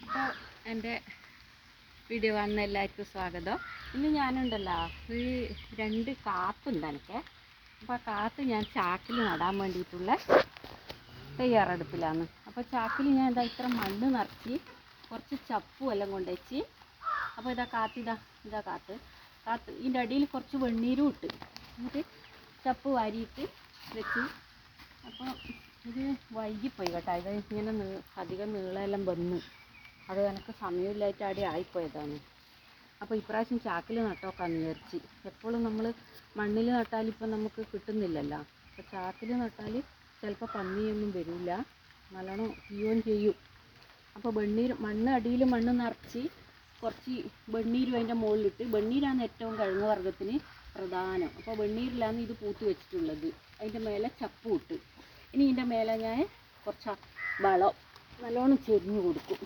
അപ്പോൾ എൻ്റെ വീഡിയോ കാണുന്ന എല്ലാവർക്കും സ്വാഗതം. ഇന്ന് ഞാനുണ്ടല്ലോ ഒരു 2 കാത്തുണ്ട് എനിക്ക്. അപ്പോൾ ആ കാത്ത് ഞാൻ ചാക്കിൽ നടാൻ വേണ്ടിയിട്ടുള്ള തയ്യാറെടുപ്പിലാണ്. അപ്പോൾ ചാക്കിൽ ഞാൻ ഇത്ര മണ്ണ് നിറച്ച് കുറച്ച് ചപ്പും എല്ലാം കൊണ്ടുവച്ച്. അപ്പോൾ ഇതാ കാത്ത് ഇതിൻ്റെ അടിയിൽ കുറച്ച് വെണ്ണീരും ഇട്ട് എന്നിട്ട് ചപ്പ് വാരിയിട്ട് വെച്ച്. അപ്പോൾ ഇത് വൈകിപ്പോയി കേട്ടോ. ഇത് ഇങ്ങനെ അധികം നീളമെല്ലാം വന്നു. അത് എനിക്ക് സമയമില്ലായിട്ട് അവിടെ ആയിപ്പോയതാണ്. അപ്പോൾ ഇപ്രാവശ്യം ചാക്കിൽ നട്ടോക്കാന്ന് വിചാരിച്ച്. എപ്പോഴും നമ്മൾ മണ്ണിൽ നട്ടാൽ ഇപ്പം നമുക്ക് കിട്ടുന്നില്ലല്ലോ. അപ്പോൾ ചാക്കിൽ നട്ടാൽ ചിലപ്പോൾ പന്നിയൊന്നും വരില്ല, നല്ലോണം തീയുകയും ചെയ്യും. അപ്പോൾ മണ്ണ് അടിയിൽ മണ്ണ് നിറച്ച് കുറച്ച് വെണ്ണീരും അതിൻ്റെ മുകളിലിട്ട്. വെണ്ണീരാണ് ഏറ്റവും കിഴങ്ങ് വർഗ്ഗത്തിന് പ്രധാനം. അപ്പോൾ വെണ്ണീരിലാണ് ഇത് പൂത്ത് വെച്ചിട്ടുള്ളത്. അതിൻ്റെ മേലെ ചപ്പും ഇട്ട്. ഇനി ഇതിൻ്റെ മേലെ ഞാൻ കുറച്ച് വളം നല്ലോണം ചെരിഞ്ഞ് കൊടുക്കും.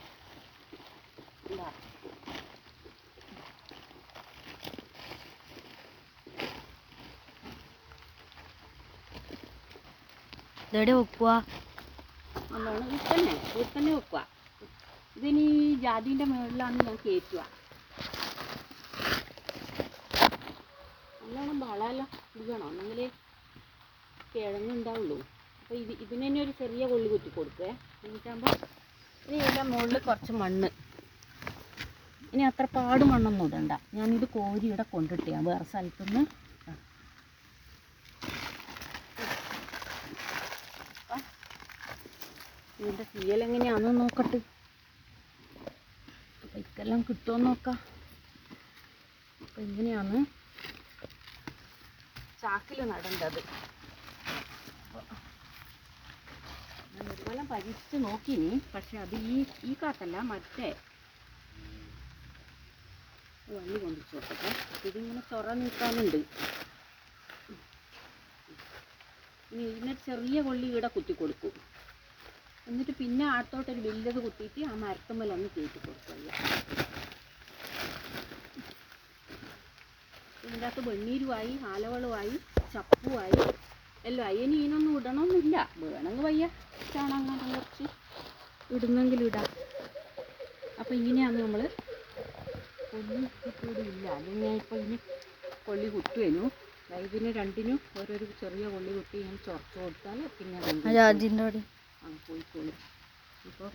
ഇതെവിടെ വെക്കുക? നല്ലോണം വീട്ടിൽ വെക്കുക. ഇതിനി ജാതിൻ്റെ മുകളിലാണ് ഞാൻ കയറ്റുക. നല്ലോണം വളമെല്ലാം ഇടണം, എന്നെങ്കിലേ കിഴങ്ങുണ്ടാവുള്ളൂ. അപ്പോൾ ഇതിന് തന്നെ ഒരു ചെറിയ കൊള്ളി കുത്തി കൊടുക്കുക. എന്നിട്ടാകുമ്പോൾ ഇനി ഇതിൻ്റെ മുകളിൽ കുറച്ച് മണ്ണ്. ഇനി അത്ര പാട് മണ്ണൊന്നും ഇടണ്ട. ഞാനിത് കോരി ഇവിടെ കൊണ്ടിട്ടേ വേറെ സ്ഥലത്തുനിന്ന്. ഇതിൻ്റെ തീയലെങ്ങനെയാണെന്ന് നോക്കട്ടെ. അപ്പം ഇതെല്ലാം കിട്ടുമോ നോക്കാം. അപ്പം ഇങ്ങനെയാണ് ചാക്കിൽ നടേണ്ടത്. ഞാൻ ഒരുപോലെ പരീക്ഷിച്ച് നോക്കിനി. പക്ഷെ അത് ഈ കാത്തല്ല, മറ്റേ വള്ളി കൊണ്ടിച്ചു നോക്കട്ടെ. ഇതിങ്ങനെ ചൊറ നീക്കാനുണ്ട്. ഇനി ഇതിനെ ചെറിയ കൊള്ളി ഇവിടെ കുത്തി കൊടുക്കും. എന്നിട്ട് പിന്നെ അടുത്തോട്ടൊരു വലിയത് കുത്തിയിട്ട് ആ മരത്തുമ്മലൊന്ന് കയറ്റി കൊടുക്കുക. ഇതിൻ്റെ അകത്ത് വെണ്ണീരുമായി, ആലവളമായി, ചപ്പുമായി എല്ലാം ആയി. ഇനി ഇതിനൊന്നും ഇടണമെന്നില്ല. വേണമെങ്കിൽ വയ്യ ചാണകം കുറച്ച് ഇടുന്നെങ്കിലും ഇടാം. അപ്പം ഇങ്ങനെയാണ് നമ്മൾ കൊള്ളി കുത്തിയിടില്ല. അല്ലെങ്കിൽ ഞാൻ ഇപ്പോൾ ഇനി കൊള്ളി കുത്തുവേനു. ഇതിന് രണ്ടിനും ഓരോരു ചെറിയ കൊള്ളി കുത്തി ഞാൻ ചൊറച്ച് കൊടുത്താൽ പിന്നെ അതിൻ്റെ പോയിക്കോളും. ഇപ്പോൾ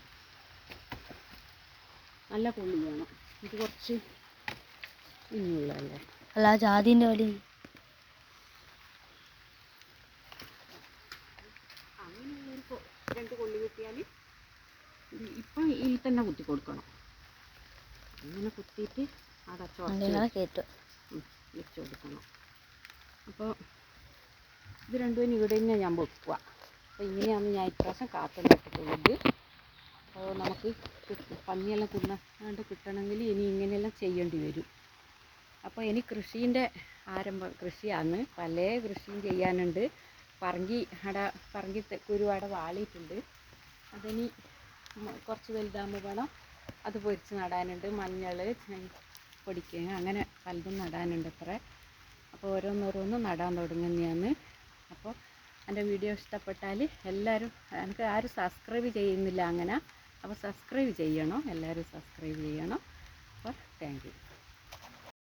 നല്ല കൊള്ളി വേണം. ഇത് കുറച്ച് ഇനിയുള്ളതല്ലേ. അല്ല ജാതിൻ്റെ വടി അങ്ങനെയുള്ളൊരു 2 കൊള്ളി കുത്തിയാൽ ഇപ്പം ഇതിൽ തന്നെ കുത്തി കൊടുക്കണം. ഇങ്ങനെ കുത്തിയിട്ട് കയറ്റും വെച്ച് കൊടുക്കണം. അപ്പോൾ ഇത് രണ്ടും ഇവിടെ തന്നെ ഞാൻ വെക്കുക. അപ്പോൾ ഇങ്ങനെയാണ് ഞാൻ ഇപ്രാവശ്യം കാത്തു നട്ടിട്ടുള്ളത്. അപ്പോൾ നമുക്ക് പന്നിയെല്ലാം തിന്നാണ്ട് കിട്ടണമെങ്കിൽ ഇനി ഇങ്ങനെയെല്ലാം ചെയ്യേണ്ടി വരും. അപ്പോൾ ഇനി കൃഷീൻ്റെ കൃഷിയാണ്. പല കൃഷിയും ചെയ്യാനുണ്ട്. പറങ്കി കുരുവാടെ വാളിയിട്ടുണ്ട്. അതിനി കുറച്ച് വലുതാകുമ്പോൾ വേണം അത് പൊരിച്ച് നടാനുണ്ട്. മഞ്ഞൾ പൊടിക്കുക, അങ്ങനെ പലതും നടാനുണ്ട് അത്ര. അപ്പോൾ ഓരോന്നോരോന്നും നടാൻ തുടങ്ങുന്നതാണ്. അപ്പോൾ എൻ്റെ വീഡിയോ ഇഷ്ടപ്പെട്ടാൽ എല്ലാവരും, എനിക്ക് ആരും സബ്സ്ക്രൈബ് ചെയ്യുന്നില്ല അങ്ങനെ. അപ്പോൾ സബ്സ്ക്രൈബ് ചെയ്യണം, എല്ലാവരും സബ്സ്ക്രൈബ് ചെയ്യണം. അപ്പോൾ താങ്ക് യു.